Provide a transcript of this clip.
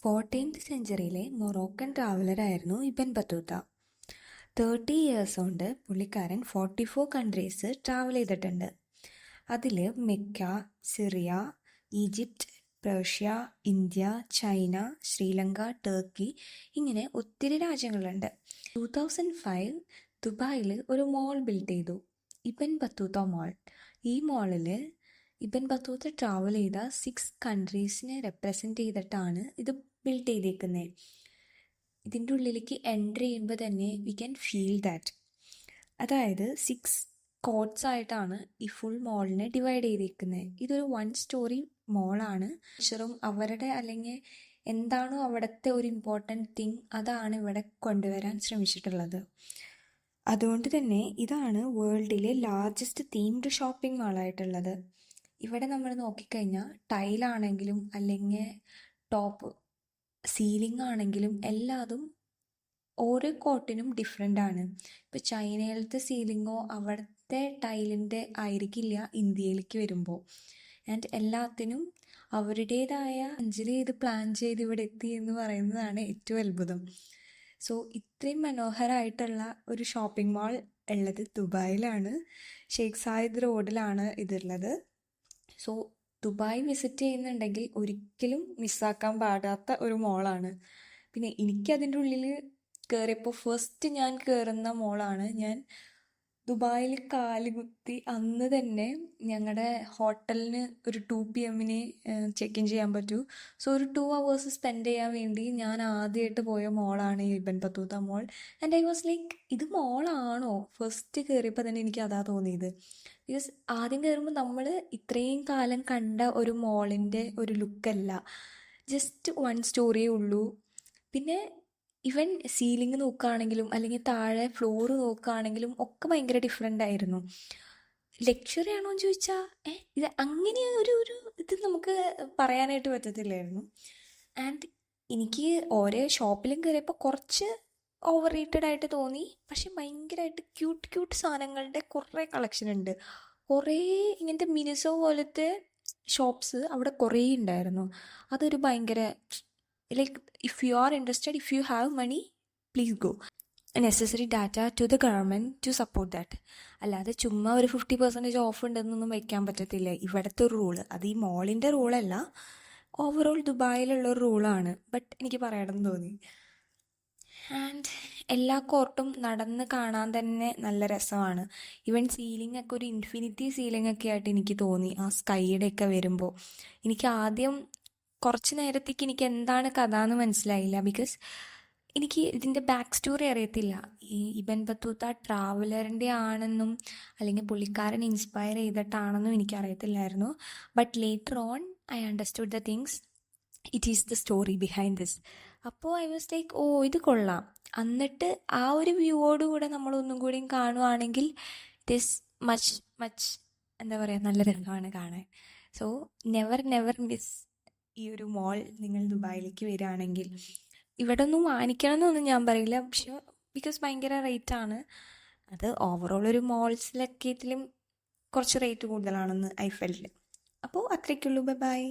14th സെഞ്ചുറിയിലെ Moroccan ട്രാവലറായിരുന്നു Ibn Battuta. 30 years കൊണ്ട് പുള്ളിക്കാരൻ 44 കൺട്രീസ് ട്രാവൽ ചെയ്തിട്ടുണ്ട്. അതിൽ Mecca, Syria, Egypt, Persia, India, China, Sri Lanka, Turkey ഇങ്ങനെ ഒത്തിരി രാജ്യങ്ങളുണ്ട്. 2005 ദുബായിൽ ഒരു മോൾ ബിൽഡ് ചെയ്തു, ഇബൻ ബത്തൂത്ത മോൾ. ഈ മോളിൽ ഇബൻ ബത്തൂത്ത ട്രാവൽ ചെയ്ത 6 കൺട്രീസിനെ റെപ്രസെൻ്റ് ചെയ്തിട്ടാണ് ഇത് ബിൽഡ് ചെയ്തേക്കുന്നത്. ഇതിൻ്റെ ഉള്ളിലേക്ക് എൻട്രി ചെയ്യുമ്പോൾ തന്നെ വി ക്യാൻ ഫീൽ ദാറ്റ്. അതായത് 6 കോട്ട്സ് ആയിട്ടാണ് ഈ ഫുൾ മോളിനെ ഡിവൈഡ് ചെയ്തേക്കുന്നത്. ഇതൊരു 1 സ്റ്റോറി മോളാണ്. അവരുടെ അല്ലെങ്കിൽ എന്താണോ അവിടുത്തെ ഒരു ഇമ്പോർട്ടൻറ്റ് തിങ് അതാണ് ഇവിടെ കൊണ്ടുവരാൻ ശ്രമിച്ചിട്ടുള്ളത്. അതുകൊണ്ട് തന്നെ ഇതാണ് വേൾഡിലെ ലാർജസ്റ്റ് തീംഡ് ഷോപ്പിംഗ് മാളായിട്ടുള്ളത്. ഇവിടെ നമ്മൾ നോക്കിക്കഴിഞ്ഞാൽ ടൈലാണെങ്കിലും അല്ലെങ്കിൽ ടോപ്പ് സീലിംഗ് ആണെങ്കിലും എല്ലാതും ഓരോ കോട്ടിനും ഡിഫറെൻ്റ് ആണ്. ഇപ്പോൾ ചൈനയിലത്തെ സീലിങ്ങോ അവിടുത്തെ ടൈലിൻ്റെ ആയിരിക്കില്ല ഇന്ത്യയിലേക്ക് വരുമ്പോൾ. ആൻഡ് എല്ലാത്തിനും അവരുടേതായ അഞ്ജലി ചെയ്ത് പ്ലാൻ ചെയ്ത് ഇവിടെ എത്തി എന്ന് പറയുന്നതാണ് ഏറ്റവും അത്ഭുതം. സോ ഇത്രയും മനോഹരമായിട്ടുള്ള ഒരു ഷോപ്പിംഗ് മാൾ ഉള്ളത് ദുബായിലാണ്. ഷെയ്ഖ് സായിദ് റോഡിലാണ് ഇതുള്ളത്. സോ ദുബായ് വിസിറ്റ് ചെയ്യുന്നുണ്ടെങ്കിൽ ഒരിക്കലും മിസ്സാക്കാൻ പാടാത്ത ഒരു മോളാണ്. പിന്നെ എനിക്കതിൻ്റെ ഉള്ളിൽ കയറിയപ്പോൾ ഫസ്റ്റ് ഞാൻ കയറുന്ന മോളാണ്. ഞാൻ ദുബായിൽ കാലുകുത്തി അന്ന് തന്നെ ഞങ്ങളുടെ ഹോട്ടലിന് ഒരു 2 PM ചെക്ക് ഇൻ ചെയ്യാൻ പറ്റൂ. സോ ഒരു 2 hours സ്പെൻഡ് ചെയ്യാൻ വേണ്ടി ഞാൻ ആദ്യമായിട്ട് പോയ മോളാണ് ഈ Ibn Battuta mall. And I was like, ഇത് മോളാണോ? ഫസ്റ്റ് കയറിയപ്പോൾ തന്നെ എനിക്ക് അതാ തോന്നിയത്. ബിക്കോസ് ആദ്യം കയറുമ്പോൾ നമ്മൾ ഇത്രയും കാലം കണ്ട ഒരു മോളിൻ്റെ ഒരു ലുക്കല്ല, ജസ്റ്റ് 1 സ്റ്റോറിയേ ഉള്ളൂ. പിന്നെ ഇവൻ സീലിംഗ് നോക്കുകയാണെങ്കിലും അല്ലെങ്കിൽ താഴെ ഫ്ലോറ് നോക്കുകയാണെങ്കിലും ഒക്കെ ഭയങ്കര ഡിഫറെൻ്റ് ആയിരുന്നു. ലക്ഷറി ആണോ എന്ന് ചോദിച്ചാൽ ഇത് അങ്ങനെ ഒരു ഇത് നമുക്ക് പറയാനായിട്ട് പറ്റത്തില്ലായിരുന്നു. ആൻഡ് എനിക്ക് ഓരോ ഷോപ്പിലും കയറിയപ്പോൾ കുറച്ച് ഓവർ റേറ്റഡ് ആയിട്ട് തോന്നി. പക്ഷെ ഭയങ്കരമായിട്ട് ക്യൂട്ട് സാധനങ്ങളുടെ കുറേ കളക്ഷൻ ഉണ്ട്. കുറേ ഇങ്ങനത്തെ മിനിസോ പോലത്തെ ഷോപ്സ് അവിടെ കുറേ ഉണ്ടായിരുന്നു. അതൊരു ഭയങ്കര like, if you are interested, if you have money, please go. Necessary data to the government to support that. അല്ലാതെ ചുമ്മാ ഒരു 50% ഓഫ് ഉണ്ടെന്നൊന്നും വയ്ക്കാൻ പറ്റത്തില്ല. ഇവിടുത്തെ ഒരു റൂള്, അത് ഈ മോളിൻ്റെ റൂളല്ല, ഓവറോൾ ദുബായിലുള്ള ഒരു റൂളാണ്. ബട്ട് എനിക്ക് പറയണമെന്ന് തോന്നി. ആൻഡ് എല്ലാ കോർട്ടും നടന്ന് കാണാൻ തന്നെ നല്ല രസമാണ്. ഈവൻ സീലിംഗ് ഒക്കെ ഒരു ഇൻഫിനിറ്റി സീലിംഗ് ഒക്കെ ആയിട്ട് എനിക്ക് തോന്നി ആ സ്കൈയുടെ ഒക്കെ വരുമ്പോൾ. എനിക്ക് ആദ്യം കുറച്ച് നേരത്തേക്ക് എനിക്ക് എന്താണ് കഥ എന്ന് മനസ്സിലായില്ല. ബിക്കോസ് എനിക്ക് ഇതിൻ്റെ ബാക്ക് സ്റ്റോറി അറിയത്തില്ല. ഈ ഇബൻ ബത്തൂത്ത ട്രാവലറിൻ്റെ ആണെന്നും അല്ലെങ്കിൽ പുള്ളിക്കാരൻ ഇൻസ്പയർ ചെയ്തിട്ടാണെന്നും എനിക്കറിയത്തില്ലായിരുന്നു. But later on I understood the things. It is the story behind this. അപ്പോൾ ഐ വാസ് ലൈക്ക്, ഓ ഇത് കൊള്ളാം. എന്നിട്ട് ആ ഒരു വ്യൂവോടുകൂടെ നമ്മളൊന്നും കൂടിയും കാണുവാണെങ്കിൽ ഇറ്റ് ഈസ് മച്ച് എന്താ പറയുക, നല്ല രസമാണ് കാണാൻ. സോ നെവർ മിസ് ഈ ഒരു മോൾ നിങ്ങൾ ദുബായിലേക്ക് വരികയാണെങ്കിൽ. ഇവിടെ ഒന്നും വാങ്ങിക്കണം എന്നൊന്നും ഞാൻ പറയില്ല, പക്ഷെ ബിക്കോസ് ഭയങ്കര റേറ്റാണ്. അത് ഓവറോൾ ഒരു മോൾസിലൊക്കെ കുറച്ച് റേറ്റ് കൂടുതലാണെന്ന് ഐ ഫെൽറ്റ്. അപ്പോൾ അത്രയ്ക്കുള്ളൂ. ബൈ.